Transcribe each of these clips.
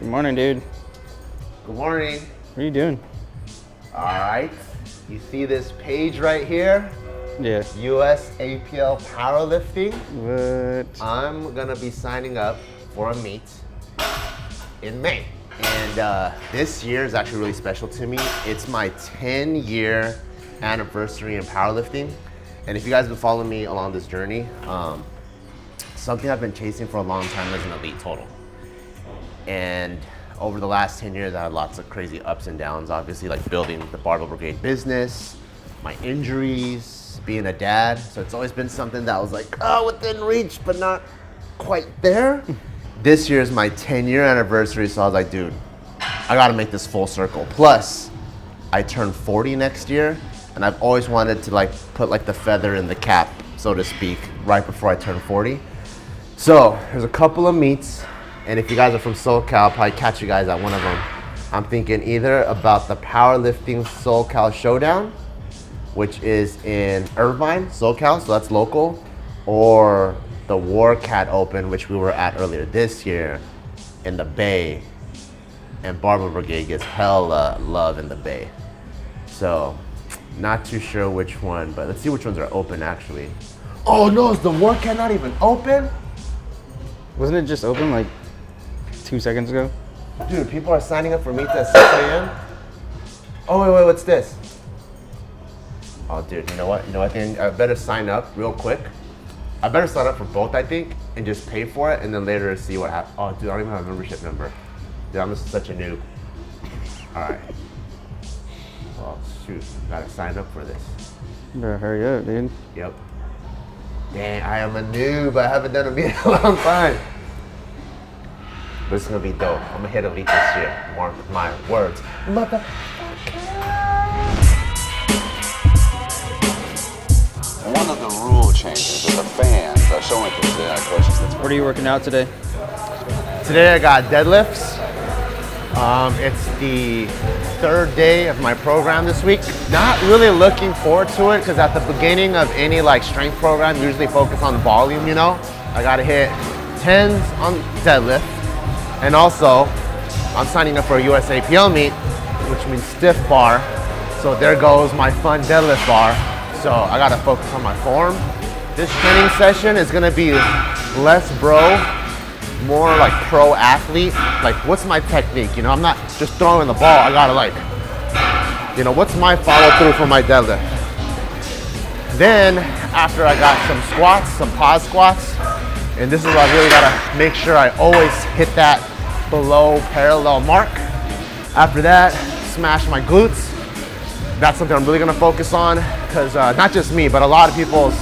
Good morning, dude. Good morning. What are you doing? All right. You see this page right here? Yeah. US APL Powerlifting. What? I'm gonna be signing up for a meet in May. And this year is actually really special to me. It's my 10-year anniversary in powerlifting. And if you guys have been following me along this journey, something I've been chasing for a long time is an elite total. And over the last 10 years, I had lots of crazy ups and downs, obviously, like building the Barbell Brigade business, my injuries, being a dad. So it's always been something that was like, oh, within reach, but not quite there. This year is my 10-year anniversary, so I was like, dude, I gotta make this full circle. Plus, I turn 40 next year, and I've always wanted to like put like the feather in the cap, so to speak, right before I turn 40. So there's a couple of meets. And if you guys are from SoCal, I'll probably catch you guys at one of them. I'm thinking either about the Powerlifting SoCal Showdown, which is in Irvine, SoCal, so that's local, or the Warcat Open, which we were at earlier this year in the Bay. And Barbell Brigade gets hella love in the Bay. So, not too sure which one, but let's see which ones are open actually. Oh no, is the Warcat not even open? Wasn't it just open like 2 seconds ago? Dude, people are signing up for meets at 6 a.m. Oh, wait, what's this? Oh, dude, you know what? I think I better sign up real quick. I better sign up for both, I think, and just pay for it, and then later see what happens. Oh, dude, I don't even have a membership number. Dude, I'm just such a noob. All right. Oh, shoot, gotta sign up for this. You better hurry up, dude. Yep. Dang, I am a noob. I haven't done a meet in a long time. But it's gonna be dope. I'm gonna hit elite this year. Mark my words. Mother. One of the rule changes is the fans are so interested in our coaches. What are you working out today? Today I got deadlifts. It's the third day of my program this week. Not really looking forward to it because at the beginning of any like strength program, you usually focus on volume, you know? I gotta hit 10s on deadlift. And also, I'm signing up for a US APL meet, which means stiff bar. So there goes my fun deadlift bar. So I gotta focus on my form. This training session is gonna be less bro, more like pro athlete. Like, what's my technique? You know, I'm not just throwing the ball. I gotta like, you know, what's my follow through for my deadlift? Then, after I got some squats, some pause squats, and this is where I really gotta make sure I always hit that below parallel mark. After that, smash my glutes. That's something I'm really gonna focus on because not just me, but a lot of people's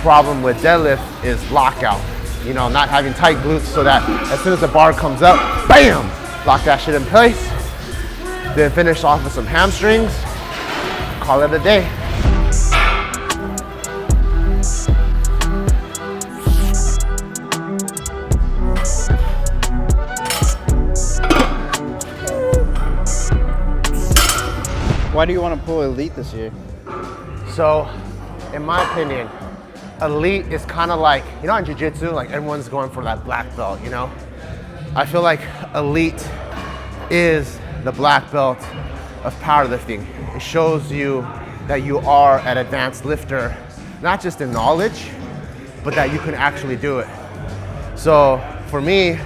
problem with deadlift is lockout. You know, not having tight glutes so that as soon as the bar comes up, bam, lock that shit in place. Then finish off with some hamstrings, call it a day. Why do you want to pull elite this year? So, in my opinion, elite is kind of like, you know, in jiu-jitsu, like everyone's going for that black belt, you know? I feel like elite is the black belt of powerlifting. It shows you that you are an advanced lifter, not just in knowledge, but that you can actually do it. So for me,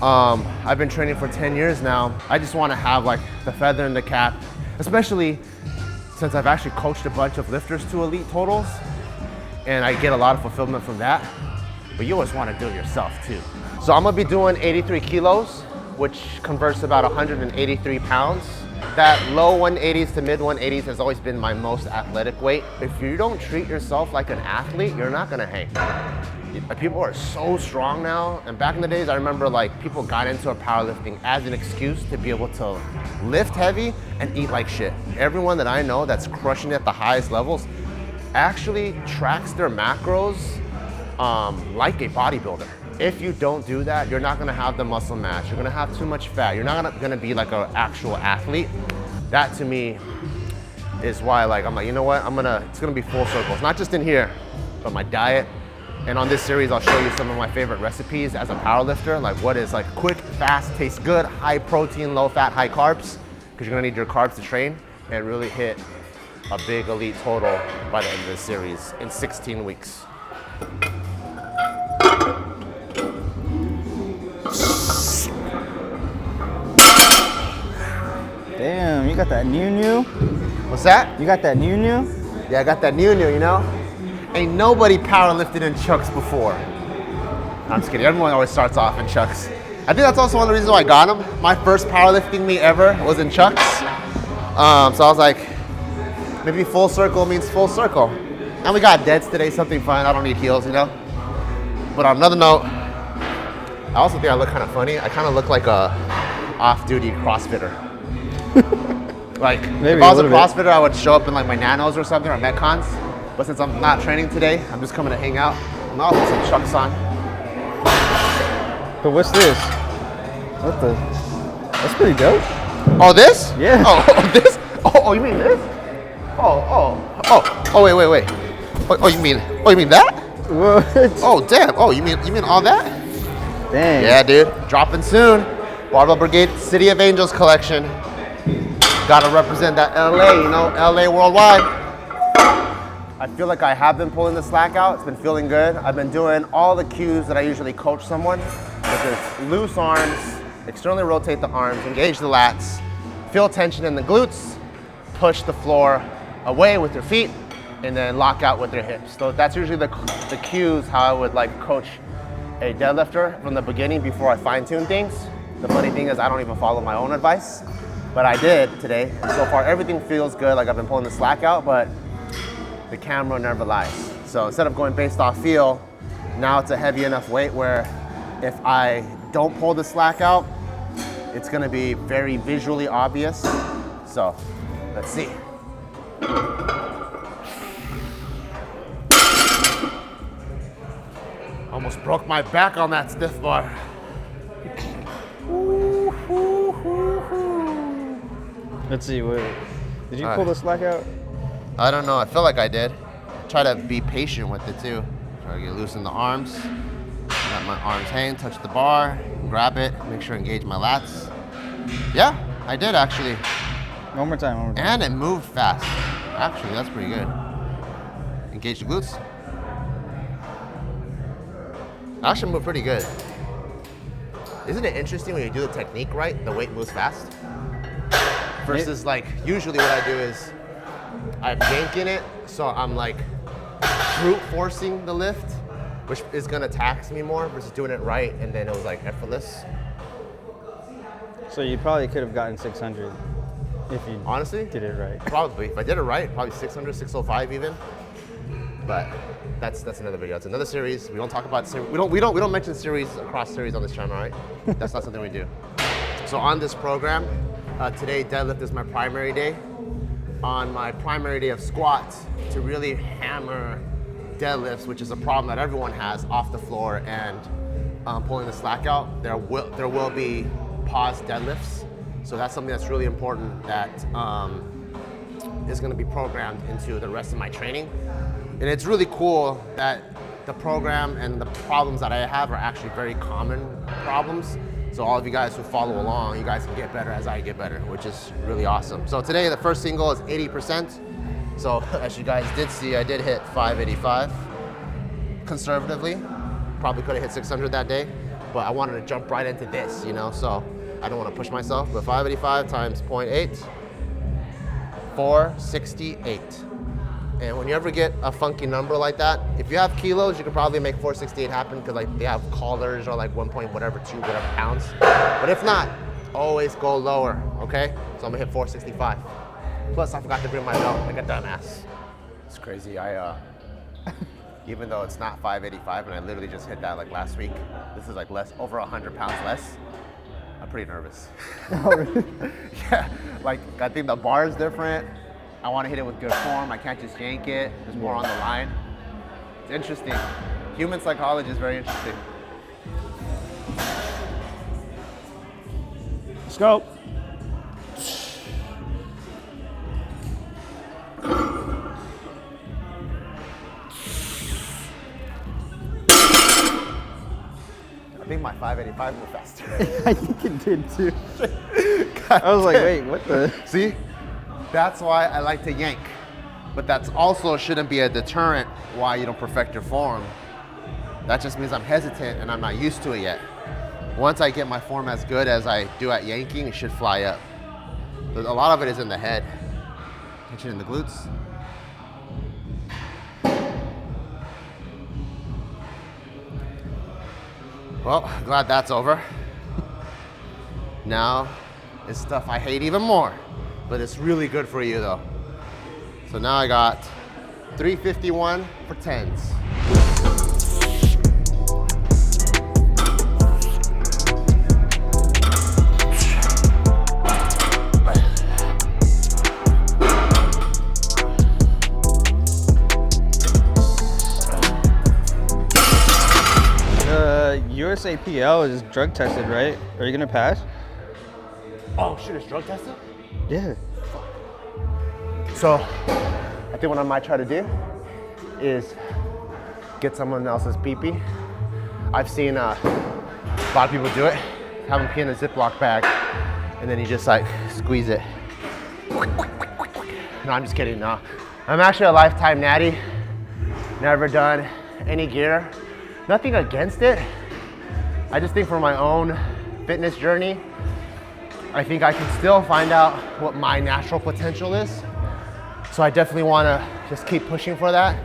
I've been training for 10 years now. I just want to have like the feather in the cap, especially since I've actually coached a bunch of lifters to elite totals, and I get a lot of fulfillment from that, but you always want to do it yourself too. So I'm gonna be doing 83 kilos, which converts to about 183 pounds. That low 180s to mid 180s has always been my most athletic weight. If you don't treat yourself like an athlete, you're not gonna hang. People are so strong now, and back in the days, I remember like people got into powerlifting as an excuse to be able to lift heavy and eat like shit. Everyone that I know that's crushing it at the highest levels actually tracks their macros like a bodybuilder. If you don't do that, you're not gonna have the muscle mass. You're gonna have too much fat. You're not gonna be like an actual athlete. That to me is why like I'm like, you know what? It's gonna be full circle. It's not just in here, but my diet, And on this series, I'll show you some of my favorite recipes as a powerlifter, like what is like quick, fast, tastes good, high protein, low fat, high carbs, because you're gonna need your carbs to train and really hit a big elite total by the end of this series in 16 weeks. Damn, you got that new? What's that? You got that new? Yeah, I got that new, you know? Ain't nobody powerlifted in chucks before. I'm just kidding, everyone always starts off in chucks. I think that's also one of the reasons why I got them. My first powerlifting meet ever was in chucks. So I was like, maybe full circle means full circle. And we got deads today, something fun. I don't need heels, you know? But on another note, I also think I look kind of funny. I kind of look like a off-duty CrossFitter. Like, maybe if I was a CrossFitter, I would show up in like my nanos or something, or Metcons. But since I'm not training today, I'm just coming to hang out. I'm gonna put some chucks on. But what's this? What the? That's pretty dope. Oh, this? Yeah. Oh, this? Oh, you mean this? Oh, wait. Oh, you mean that? What? Oh, damn. Oh, you mean all that? Dang. Yeah, dude. Dropping soon. Barbell Brigade City of Angels collection. Gotta represent that LA, you know, LA worldwide. I feel like I have been pulling the slack out. It's been feeling good. I've been doing all the cues that I usually coach someone, which is loose arms, externally rotate the arms, engage the lats, feel tension in the glutes, push the floor away with your feet, and then lock out with your hips. So that's usually the cues how I would like coach a deadlifter from the beginning before I fine tune things. The funny thing is I don't even follow my own advice, but I did today. And so far everything feels good, like I've been pulling the slack out, but the camera never lies. So instead of going based off feel, now it's a heavy enough weight where if I don't pull the slack out, it's gonna be very visually obvious. So let's see. Almost broke my back on that stiff bar. Let's see, what? Did you pull the slack out? I don't know, I feel like I did. Try to be patient with it too. Try to get loose in the arms. Let my arms hang, touch the bar, grab it, make sure I engage my lats. Yeah, I did actually. One more time. And it moved fast. Actually, that's pretty good. Engage the glutes. Actually moved pretty good. Isn't it interesting when you do the technique right, the weight moves fast? Versus like, usually what I do is I'm yanking it, so I'm like brute forcing the lift, which is gonna tax me more versus doing it right, and then it was like effortless. So you probably could have gotten 600 if you honestly did it right. Probably, if I did it right, probably 600, 605 even. But that's another video. It's another series. We don't talk about series. We don't mention series across series on this channel, right? That's not something we do. So on this program, today deadlift is my primary day. On my primary day of squats, to really hammer deadlifts, which is a problem that everyone has off the floor and pulling the slack out, there will be pause deadlifts. So that's something that's really important that is going to be programmed into the rest of my training. And it's really cool that the program and the problems that I have are actually very common problems. So all of you guys who follow along, you guys can get better as I get better, which is really awesome. So today the first single is 80%. So as you guys did see, I did hit 585 conservatively. Probably could have hit 600 that day, but I wanted to jump right into this, you know, so I don't want to push myself, but 585 times 0.8, 468. And when you ever get a funky number like that, if you have kilos, you can probably make 468 happen because like they have collars or like 1 point whatever, 2 whatever pounds. But if not, always go lower, okay? So I'm gonna hit 465. Plus I forgot to bring my belt like a dumbass. It's crazy, even though it's not 585 and I literally just hit that like last week, this is like over 100 pounds less. I'm pretty nervous. Oh, really? Yeah, like I think the bar is different. I want to hit it with good form. I can't just yank it. There's more on the line. It's interesting. Human psychology is very interesting. Let's go. think my 585 moved faster. I think it did too. I was like, wait, what the? See? That's why I like to yank. But that's also shouldn't be a deterrent why you don't perfect your form. That just means I'm hesitant and I'm not used to it yet. Once I get my form as good as I do at yanking, it should fly up. But a lot of it is in the head. Tension in the glutes. Well, glad that's over. Now, it's stuff I hate even more, but it's really good for you though. So now I got 351 for 10s. USAPL is drug tested, right? Are you gonna pass? Oh shit, it's drug tested? Yeah. So, I think what I might try to do is get someone else's pee-pee. I've seen a lot of people do it. Have them pee in a Ziploc bag, and then you just like squeeze it. No, I'm just kidding, no. I'm actually a lifetime natty. Never done any gear. Nothing against it. I just think for my own fitness journey, I think I can still find out what my natural potential is. So I definitely want to just keep pushing for that.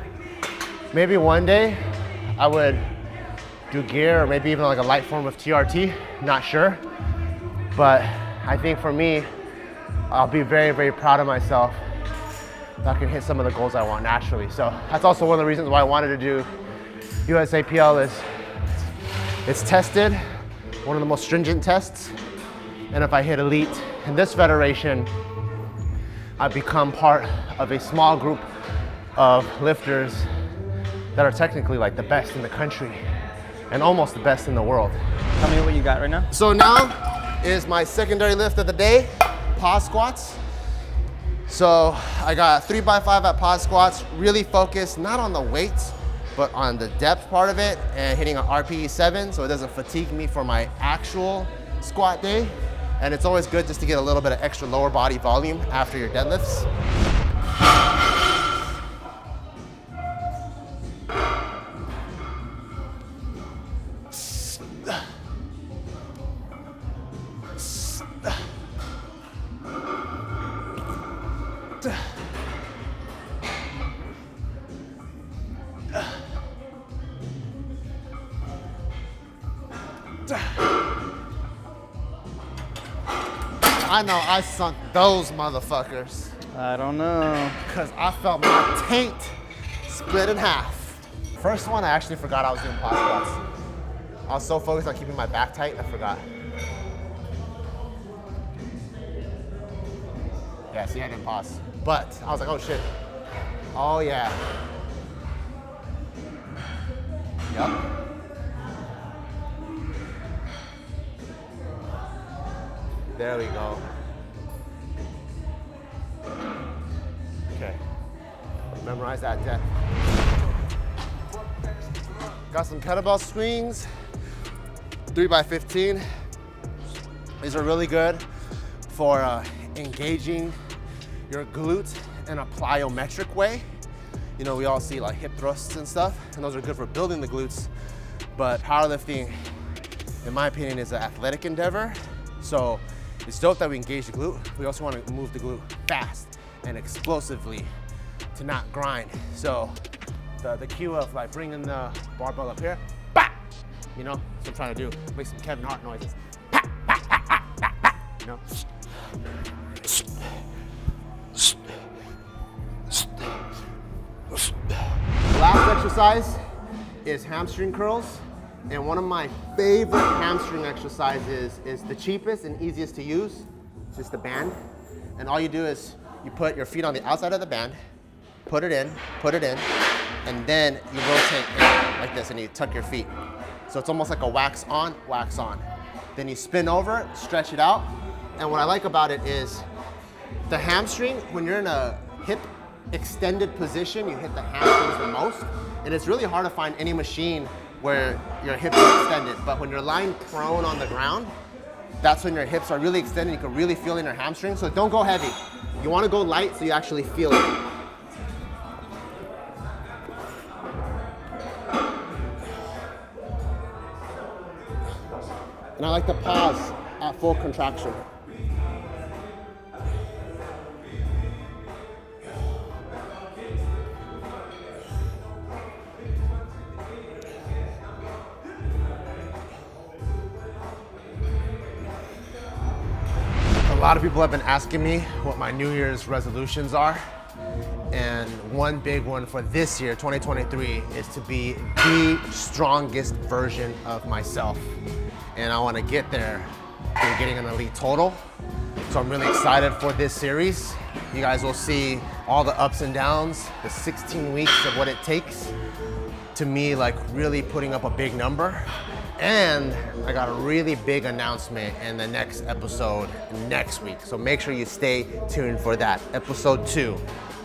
Maybe one day I would do gear or maybe even like a light form of TRT, not sure. But I think for me, I'll be very, very proud of myself if I can hit some of the goals I want naturally. So that's also one of the reasons why I wanted to do USAPL is it's tested, one of the most stringent tests. And if I hit elite in this federation, I become part of a small group of lifters that are technically like the best in the country and almost the best in the world. Tell me what you got right now. So now is my secondary lift of the day, pause squats. So I got 3x5 at pause squats, really focused not on the weights, but on the depth part of it and hitting an RPE 7 so it doesn't fatigue me for my actual squat day. And it's always good just to get a little bit of extra lower body volume after your deadlifts. I know I sunk those motherfuckers. I don't know. Because I felt my taint split in half. First one, I actually forgot I was doing pause squats. I was so focused on keeping my back tight, I forgot. Yeah, see, I didn't pause. But I was like, oh shit. Oh yeah. Yup. There we go. Okay. Memorize that depth. Got some kettlebell swings, 3x15. These are really good for engaging your glutes in a plyometric way. You know, we all see like hip thrusts and stuff, and those are good for building the glutes. But powerlifting, in my opinion, is an athletic endeavor. So it's dope that we engage the glute. We also want to move the glute fast and explosively to not grind. So the cue of like bringing the barbell up here, bah! You know, that's what I'm trying to do. Make some Kevin Hart noises. Bah, bah, bah, bah, bah, bah, you know? Last exercise is hamstring curls. And one of my favorite hamstring exercises is the cheapest and easiest to use. It's just the band. And all you do is you put your feet on the outside of the band, put it in, and then you rotate it like this and you tuck your feet. So it's almost like a wax on, wax on. Then you spin over, stretch it out. And what I like about it is the hamstring, when you're in a hip extended position, you hit the hamstrings the most. And it's really hard to find any machine where your hips are extended. But when you're lying prone on the ground, that's when your hips are really extended. You can really feel in your hamstrings. So don't go heavy. You want to go light so you actually feel it. And I like to pause at full contraction. A lot of people have been asking me what my New Year's resolutions are. And one big one for this year, 2023, is to be the strongest version of myself. And I want to get there through getting an elite total. So I'm really excited for this series. You guys will see all the ups and downs, the 16 weeks of what it takes to me, like really putting up a big number. And I got a really big announcement in the next episode next week. So make sure you stay tuned for that, episode 2.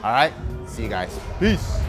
All right, see you guys. Peace.